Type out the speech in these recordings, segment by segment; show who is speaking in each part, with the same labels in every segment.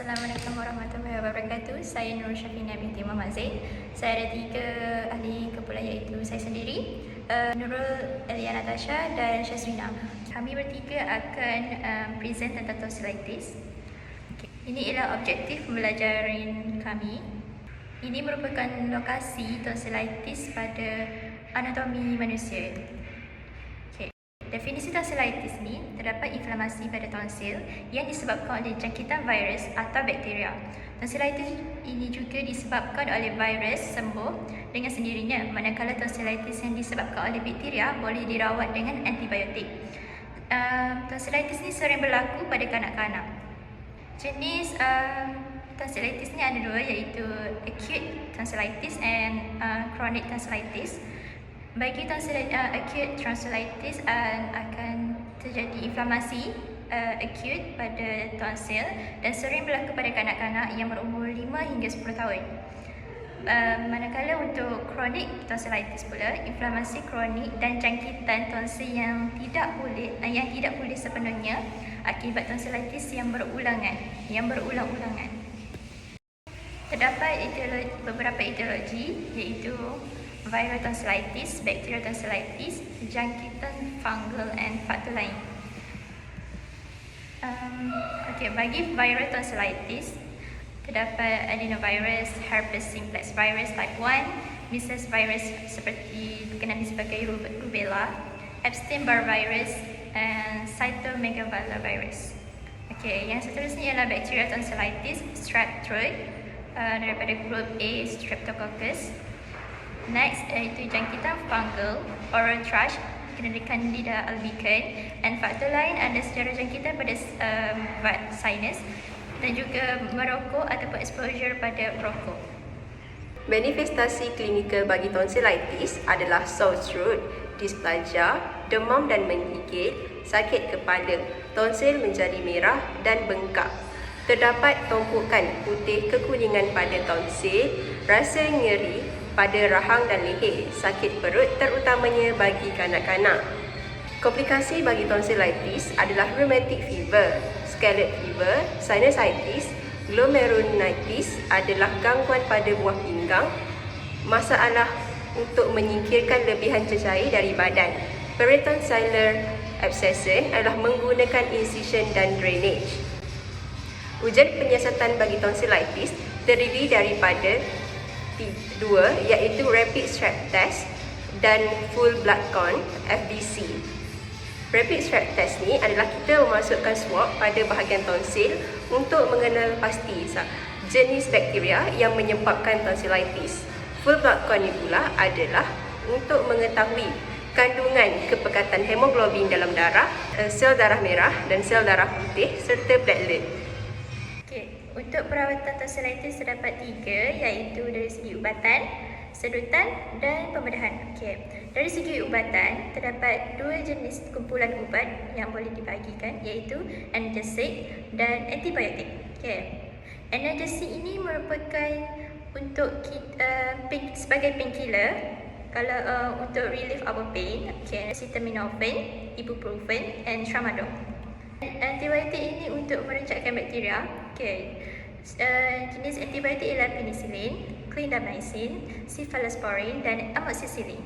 Speaker 1: Assalamualaikum warahmatullahi wabarakatuh. Saya Nur Syafina binti Muhammad Zaid. Saya ada 3 ahli kumpulan iaitu saya sendiri, Nurul, Elia Natasha dan Syazrina. Kami bertiga akan present tentang tonsillitis. Ini ialah objektif pembelajaran kami. Ini merupakan lokasi tonsillitis pada anatomi manusia. Definisi tonsillitis ni, terdapat inflamasi pada tonsil yang disebabkan oleh jangkitan virus atau bakteria. Tonsillitis ini juga disebabkan oleh virus sembuh dengan sendirinya, manakala tonsillitis yang disebabkan oleh bakteria boleh dirawat dengan antibiotik. Tonsillitis ni sering berlaku pada kanak-kanak. Jenis tonsillitis ni ada dua, iaitu acute tonsillitis and chronic tonsillitis. Bagi acute tonsillitis akan terjadi inflamasi acute pada tonsil dan sering berlaku pada kanak-kanak yang berumur 5 hingga 10 tahun. Manakala untuk chronic tonsillitis pula, inflamasi kronik dan jangkitan tonsil yang tidak pulih sepenuhnya akibat tonsillitis yang berulang-ulangan. Terdapat beberapa etiologi, iaitu viral tonsillitis, bacterial tonsillitis, jangkitan fungal and faktor lain. Bagi viral tonsillitis, terdapat adenovirus, herpes simplex virus type 1, measles virus seperti dikenali sebagai rubella, Epstein-Barr virus, and cytomegalovirus virus. Yang seterusnya ialah bacterial tonsillitis, strep throat, daripada grup A, Streptococcus. Next, iaitu jangkitan fungal, oral thrush, dikenali Candida albicans, and faktor lain ada sejarah jangkitan pada sinus dan juga merokok ataupun exposure pada rokok.
Speaker 2: Manifestasi klinikal bagi tonsillitis adalah sore throat, displasia, demam dan menggigil, sakit kepala, tonsil menjadi merah dan bengkak. Terdapat tumpukan putih kekuningan pada tonsil, rasa nyeri pada rahang dan leher, sakit perut terutamanya bagi kanak-kanak. Komplikasi bagi tonsillitis adalah rheumatic fever, scarlet fever, sinusitis, glomerulonitis adalah gangguan pada buah pinggang, masalah untuk menyingkirkan lebihan cecair dari badan. Peritonsillar abscession adalah menggunakan incision dan drainage. Ujian penyiasatan bagi tonsillitis terdiri daripada 2, iaitu rapid strep test dan full blood count FBC. Rapid strep test ni adalah kita memasukkan swab pada bahagian tonsil untuk mengenal pasti jenis bakteria yang menyebabkan tonsillitis. Full blood count ni pula adalah untuk mengetahui kandungan kepekatan hemoglobin dalam darah, sel darah merah dan sel darah putih serta platelet.
Speaker 1: Untuk perawatan tonsillitis terdapat 3, iaitu dari segi ubatan, sedutan dan pembedahan. Dari segi ubatan, terdapat 2 jenis kumpulan ubat yang boleh dibahagikan, iaitu analgesik dan antibiotik. Analgesik ini merupakan untuk sebagai painkiller. Kalau untuk relief our pain, acetaminophen, ibuprofen and tramadol. Antibiotik ini untuk merencatkan bakteria. Jenis antibiotik ialah penicillin, clindamycin, cephalosporin dan amoxicillin.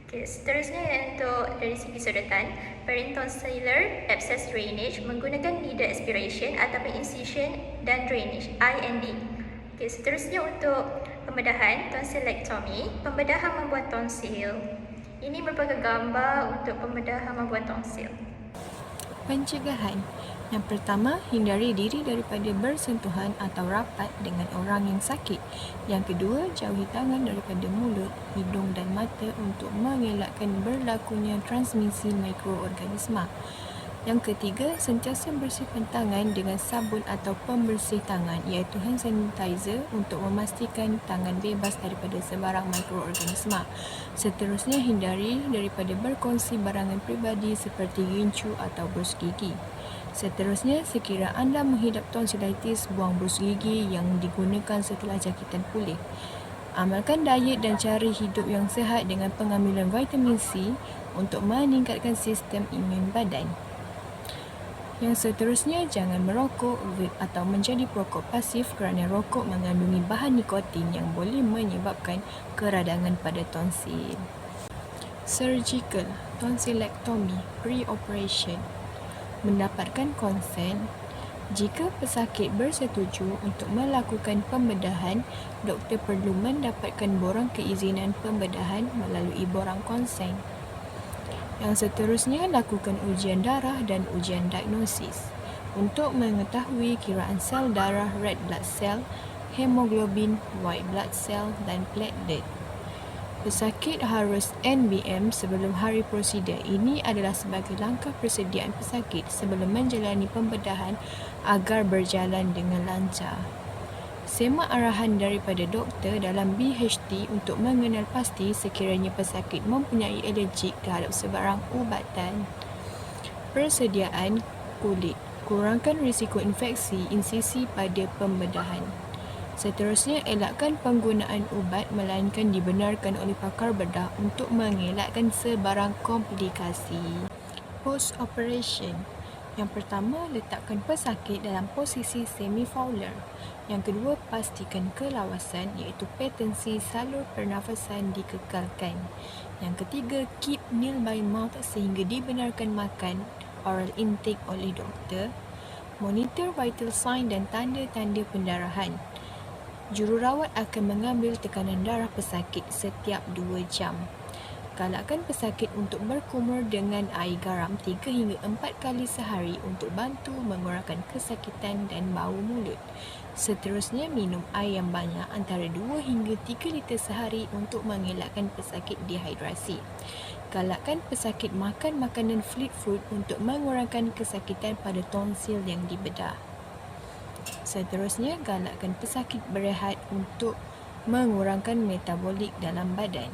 Speaker 1: Seterusnya untuk dari segi sedotan, peritonsillar abscess drainage menggunakan needle aspiration ataupun incision dan drainage (IND). Seterusnya untuk pembedahan, tonsillectomy, pembedahan membuat tonsil. Ini merupakan gambar untuk pembedahan membuat tonsil.
Speaker 3: Pencegahan. Yang pertama, hindari diri daripada bersentuhan atau rapat dengan orang yang sakit. Yang kedua, jauhi tangan daripada mulut, hidung dan mata untuk mengelakkan berlakunya transmisi mikroorganisma. Yang ketiga, sentiasa bersihkan tangan dengan sabun atau pembersih tangan, iaitu hand sanitizer, untuk memastikan tangan bebas daripada sebarang mikroorganisma. Seterusnya, hindari daripada berkongsi barangan peribadi seperti gincu atau brus gigi. Seterusnya, sekira anda menghidap tonsillitis, buang brus gigi yang digunakan setelah jangkitan pulih. Amalkan diet dan cara hidup yang sihat dengan pengambilan vitamin C untuk meningkatkan sistem imun badan. Yang seterusnya, jangan merokok, vape atau menjadi perokok pasif kerana rokok mengandungi bahan nikotin yang boleh menyebabkan keradangan pada tonsil. Surgical tonsilektomi pre-operation. Mendapatkan konsen. Jika pesakit bersetuju untuk melakukan pembedahan, doktor perlu mendapatkan borang keizinan pembedahan melalui borang konsen. Yang seterusnya, lakukan ujian darah dan ujian diagnosis untuk mengetahui kiraan sel darah red blood cell, hemoglobin, white blood cell dan platelet. Pesakit harus NBM sebelum hari prosedur. Ini adalah sebagai langkah persediaan pesakit sebelum menjalani pembedahan agar berjalan dengan lancar. Semak arahan daripada doktor dalam BHT untuk mengenal pasti sekiranya pesakit mempunyai alergik terhadap sebarang ubatan. Persediaan kulit. Kurangkan risiko infeksi insisi pada pembedahan. Seterusnya, elakkan penggunaan ubat melainkan dibenarkan oleh pakar bedah untuk mengelakkan sebarang komplikasi. Post-operation. Yang pertama, letakkan pesakit dalam posisi semi-fowler. Yang kedua, pastikan kelawasan iaitu patensi salur pernafasan dikekalkan. Yang ketiga, keep nil by mouth sehingga dibenarkan makan oral intake oleh doktor. Monitor vital sign dan tanda-tanda pendarahan. Jururawat akan mengambil tekanan darah pesakit setiap 2 jam. Galakkan pesakit untuk berkumur dengan air garam 3 hingga 4 kali sehari untuk bantu mengurangkan kesakitan dan bau mulut. Seterusnya, minum air yang banyak antara 2 hingga 3 liter sehari untuk mengelakkan pesakit dehidrasi. Galakkan pesakit makan makanan fleet food untuk mengurangkan kesakitan pada tonsil yang dibedah. Seterusnya, galakkan pesakit berehat untuk mengurangkan metabolik dalam badan.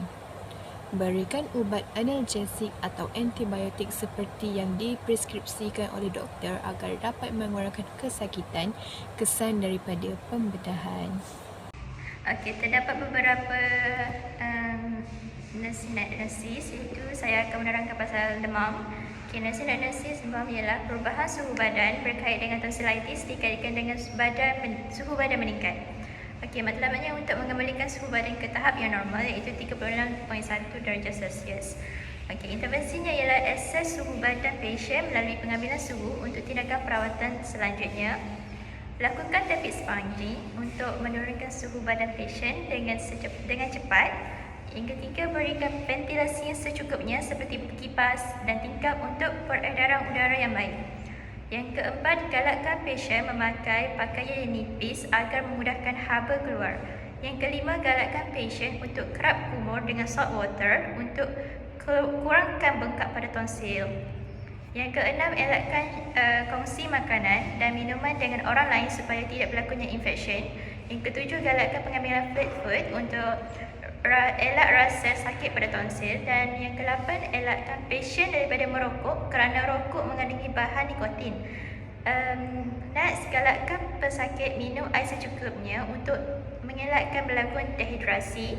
Speaker 3: Berikan ubat analgesik atau antibiotik seperti yang dipreskripsikan oleh doktor agar dapat mengurangkan kesakitan kesan daripada pembedahan.
Speaker 1: Okey, terdapat beberapa nursing diagnosis, iaitu saya akan menerangkan pasal demam. Okay, nursing diagnosis demam ialah perubahan suhu badan berkait dengan tonsillitis dikaitkan dengan suhu badan meningkat. Okey, matlamatnya untuk mengembalikan suhu badan ke tahap yang normal iaitu 36.1 darjah Celsius. Okey, intervensinya ialah akses suhu badan pasien melalui pengambilan suhu untuk tindakan perawatan selanjutnya. Lakukan tapis sponging untuk menurunkan suhu badan pasien dengan cepat. Yang ketiga, berikan ventilasi yang secukupnya seperti kipas dan tingkap untuk peredaran udara yang baik. Yang keempat, galakkan pasien memakai pakaian yang nipis agar memudahkan haba keluar. Yang kelima, galakkan pasien untuk kerap kumur dengan salt water untuk kurangkan bengkak pada tonsil. Yang keenam, elakkan kongsi makanan dan minuman dengan orang lain supaya tidak berlakunya infection. Yang ketujuh, galakkan pengambilan fluid food untuk elak rasa sakit pada tonsil. Dan yang ke-8, elakkan pasien daripada merokok kerana rokok mengandungi bahan nikotin. Next, galakkan pesakit minum air secukupnya untuk mengelakkan berlaku dehidrasi.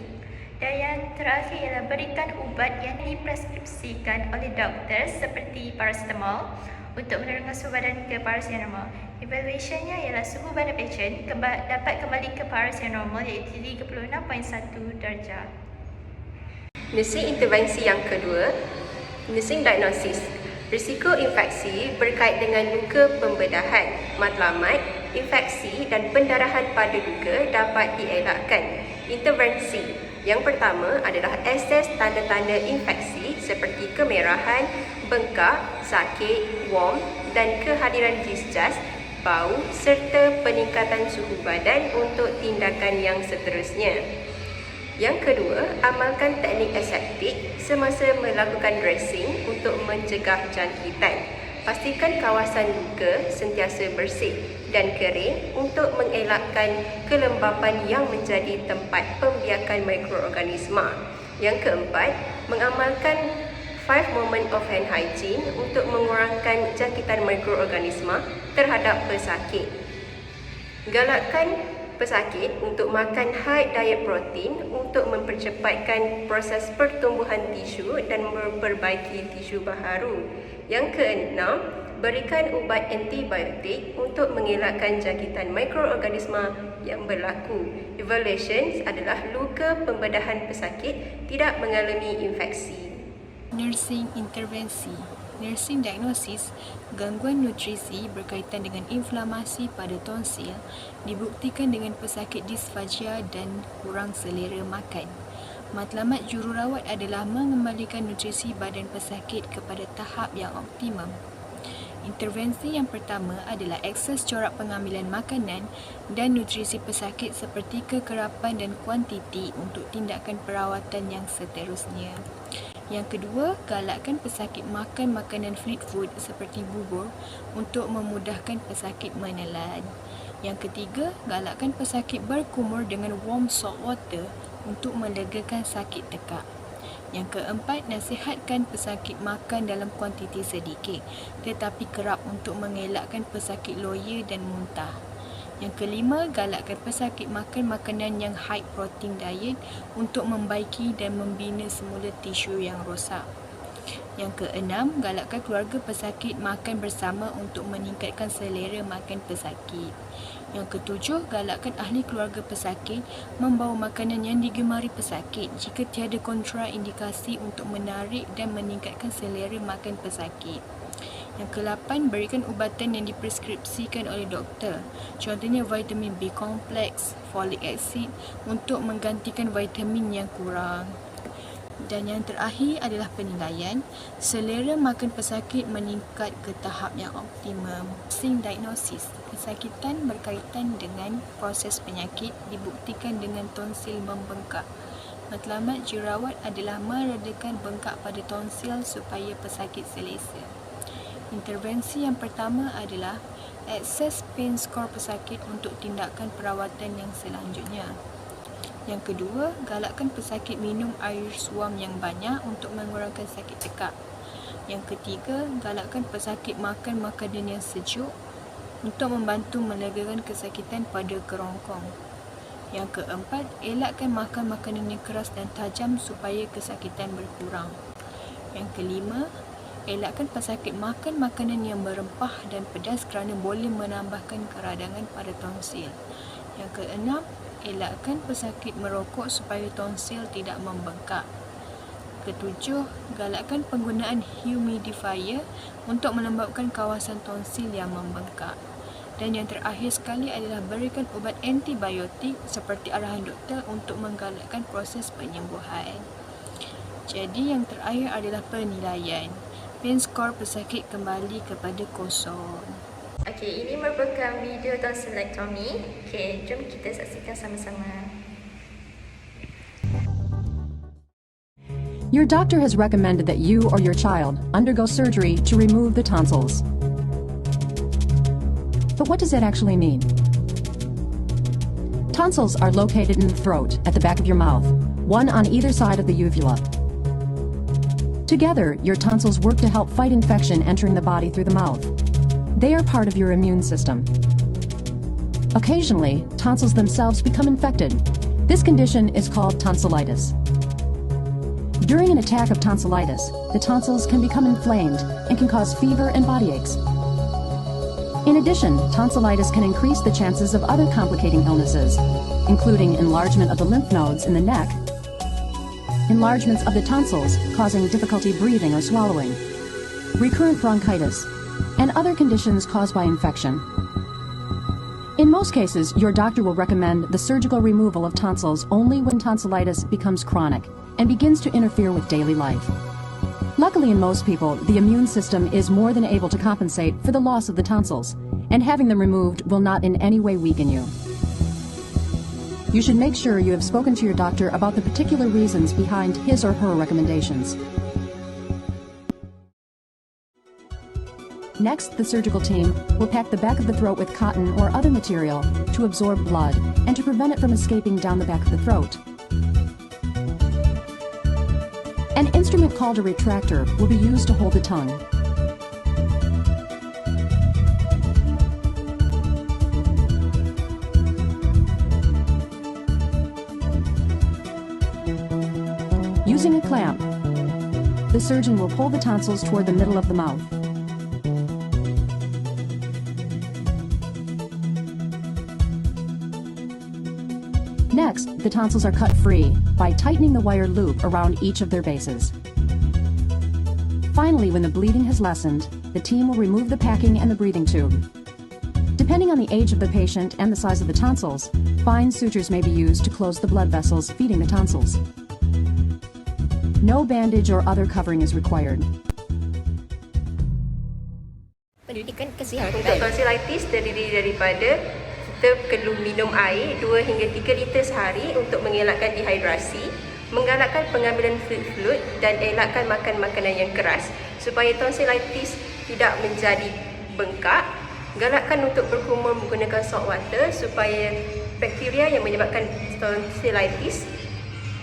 Speaker 1: Dan yang terakhir ialah berikan ubat yang dipreskripsikan oleh doktor seperti paracetamol untuk menurunkan suhu badan ke paras yang normal. Evaluationnya ialah suhu badan pasien dapat kembali ke paras yang normal iaitu 36.1 darjah.
Speaker 2: Nursing intervensi yang kedua, nursing diagnosis. Risiko infeksi berkait dengan luka pembedahan, matlamat, infeksi dan pendarahan pada luka dapat dielakkan. Intervensi yang pertama adalah akses tanda-tanda infeksi seperti kemerahan, bengkak, sakit, warm dan kehadiran discharge, bau serta peningkatan suhu badan untuk tindakan yang seterusnya. Yang kedua, amalkan teknik aseptik semasa melakukan dressing untuk mencegah jangkitan. Pastikan kawasan luka sentiasa bersih dan kering untuk mengelakkan kelembapan yang menjadi tempat pembiakan mikroorganisma. Yang keempat, mengamalkan 5 moment of hand hygiene untuk mengurangkan jangkitan mikroorganisma terhadap pesakit. Galakkan pesakit untuk makan high diet protein untuk mempercepatkan proses pertumbuhan tisu dan memperbaiki tisu baharu. Yang keenam, berikan ubat antibiotik untuk mengelakkan jangkitan mikroorganisma yang berlaku. Evaluations adalah luka pembedahan pesakit tidak mengalami infeksi.
Speaker 3: Nursing intervensi. Nursing diagnosis, gangguan nutrisi berkaitan dengan inflamasi pada tonsil dibuktikan dengan pesakit disfagia dan kurang selera makan. Matlamat jururawat adalah mengembalikan nutrisi badan pesakit kepada tahap yang optimum. Intervensi yang pertama adalah akses corak pengambilan makanan dan nutrisi pesakit seperti kekerapan dan kuantiti untuk tindakan perawatan yang seterusnya. Yang kedua, galakkan pesakit makan makanan fleet food seperti bubur untuk memudahkan pesakit menelan. Yang ketiga, galakkan pesakit berkumur dengan warm salt water untuk melegakan sakit tekak. Yang keempat, nasihatkan pesakit makan dalam kuantiti sedikit tetapi kerap untuk mengelakkan pesakit loya dan muntah. Yang kelima, galakkan pesakit makan makanan yang high protein diet untuk membaiki dan membina semula tisu yang rosak. Yang keenam, galakkan keluarga pesakit makan bersama untuk meningkatkan selera makan pesakit. Yang ketujuh, galakkan ahli keluarga pesakit membawa makanan yang digemari pesakit jika tiada kontraindikasi untuk menarik dan meningkatkan selera makan pesakit. Yang ke-8, berikan ubatan yang dipreskripsikan oleh doktor. Contohnya vitamin B kompleks, folic acid untuk menggantikan vitamin yang kurang. Dan yang terakhir adalah penilaian. Selera makan pesakit meningkat ke tahap yang optimum. Nursing diagnosis. Kesakitan berkaitan dengan proses penyakit dibuktikan dengan tonsil membengkak. Matlamat jururawat adalah meredakan bengkak pada tonsil supaya pesakit selesa. Intervensi yang pertama adalah akses pain score pesakit untuk tindakan perawatan yang selanjutnya. Yang kedua, galakkan pesakit minum air suam yang banyak untuk mengurangkan sakit tekak. Yang ketiga, galakkan pesakit makan makanan yang sejuk untuk membantu melegakan kesakitan pada kerongkong. Yang keempat, elakkan makan makanan yang keras dan tajam supaya kesakitan berkurang. Yang kelima, elakkan pesakit makan makanan yang berempah dan pedas kerana boleh menambahkan keradangan pada tonsil. Yang keenam, elakkan pesakit merokok supaya tonsil tidak membengkak. Ketujuh, galakkan penggunaan humidifier untuk melembabkan kawasan tonsil yang membengkak. Dan yang terakhir sekali adalah berikan ubat antibiotik seperti arahan doktor untuk menggalakkan proses penyembuhan. Jadi yang terakhir adalah penilaian. Pain score pesakit kembali kepada kosong.
Speaker 1: Okey, ini merupakan video tonsilektomi. Okey, jom kita saksikan sama-sama.
Speaker 4: Your doctor has recommended that you or your child undergo surgery to remove the tonsils. But what does that actually mean? Tonsils are located in the throat at the back of your mouth, one on either side of the uvula. Together, your tonsils work to help fight infection entering the body through the mouth. They are part of your immune system. Occasionally, tonsils themselves become infected. This condition is called tonsillitis. During an attack of tonsillitis, the tonsils can become inflamed and can cause fever and body aches. In addition, tonsillitis can increase the chances of other complicating illnesses, including enlargement of the lymph nodes in the neck, enlargements of the tonsils causing difficulty breathing or swallowing, recurrent bronchitis, and other conditions caused by infection. In most cases, your doctor will recommend the surgical removal of tonsils only when tonsillitis becomes chronic and begins to interfere with daily life. Luckily, in most people, the immune system is more than able to compensate for the loss of the tonsils, and having them removed will not in any way weaken you. You should make sure you have spoken to your doctor about the particular reasons behind his or her recommendations. Next, the surgical team will pack the back of the throat with cotton or other material to absorb blood and to prevent it from escaping down the back of the throat. An instrument called a retractor will be used to hold the tongue. Using a clamp, the surgeon will pull the tonsils toward the middle of the mouth. Next, the tonsils are cut free by tightening the wire loop around each of their bases. Finally, when the bleeding has lessened, the team will remove the packing and the breathing tube. Depending on the age of the patient and the size of the tonsils, fine sutures may be used to close the blood vessels feeding the tonsils. No bandage or other covering is required.
Speaker 1: Pendidikan
Speaker 2: Untuk
Speaker 1: kesihatan.
Speaker 2: tonsillitis terdiri daripada kita perlu minum air 2 hingga 3 liter sehari untuk mengelakkan dehidrasi, menggalakkan pengambilan fluid dan elakkan makan makanan yang keras supaya tonsillitis tidak menjadi bengkak. Galakkan untuk berkumur menggunakan salt water supaya bakteria yang menyebabkan tonsillitis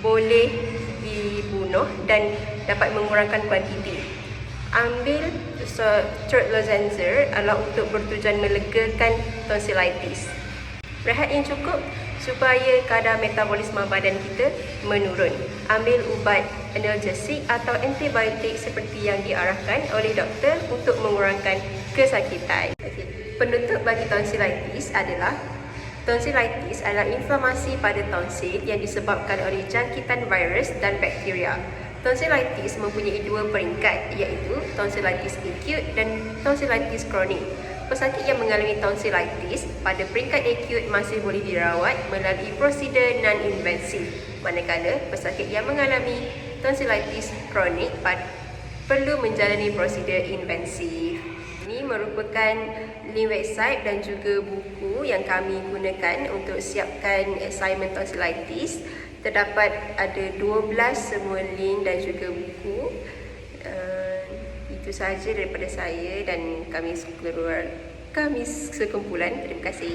Speaker 2: boleh dibunuh dan dapat mengurangkan kuantiti. Ambil throat lozenges adalah untuk bertujuan melegakan tonsillitis. Rehat yang cukup supaya kadar metabolisme badan kita menurun. Ambil ubat analgesik atau antibiotik seperti yang diarahkan oleh doktor untuk mengurangkan kesakitan. Penutup bagi tonsillitis adalah inflamasi pada tonsil yang disebabkan oleh jangkitan virus dan bakteria. Tonsillitis mempunyai 2 peringkat iaitu tonsillitis acute dan tonsillitis kronik. Pesakit yang mengalami tonsillitis pada peringkat acute masih boleh dirawat melalui prosedur non-invasif, manakala pesakit yang mengalami tonsillitis kronik perlu menjalani prosedur invasif. Ini merupakan link website dan juga buku yang kami gunakan untuk siapkan assignment tonsillitis. Terdapat ada 12 semua link dan juga buku. Itu sahaja daripada saya dan kami sekumpulan. Terima kasih.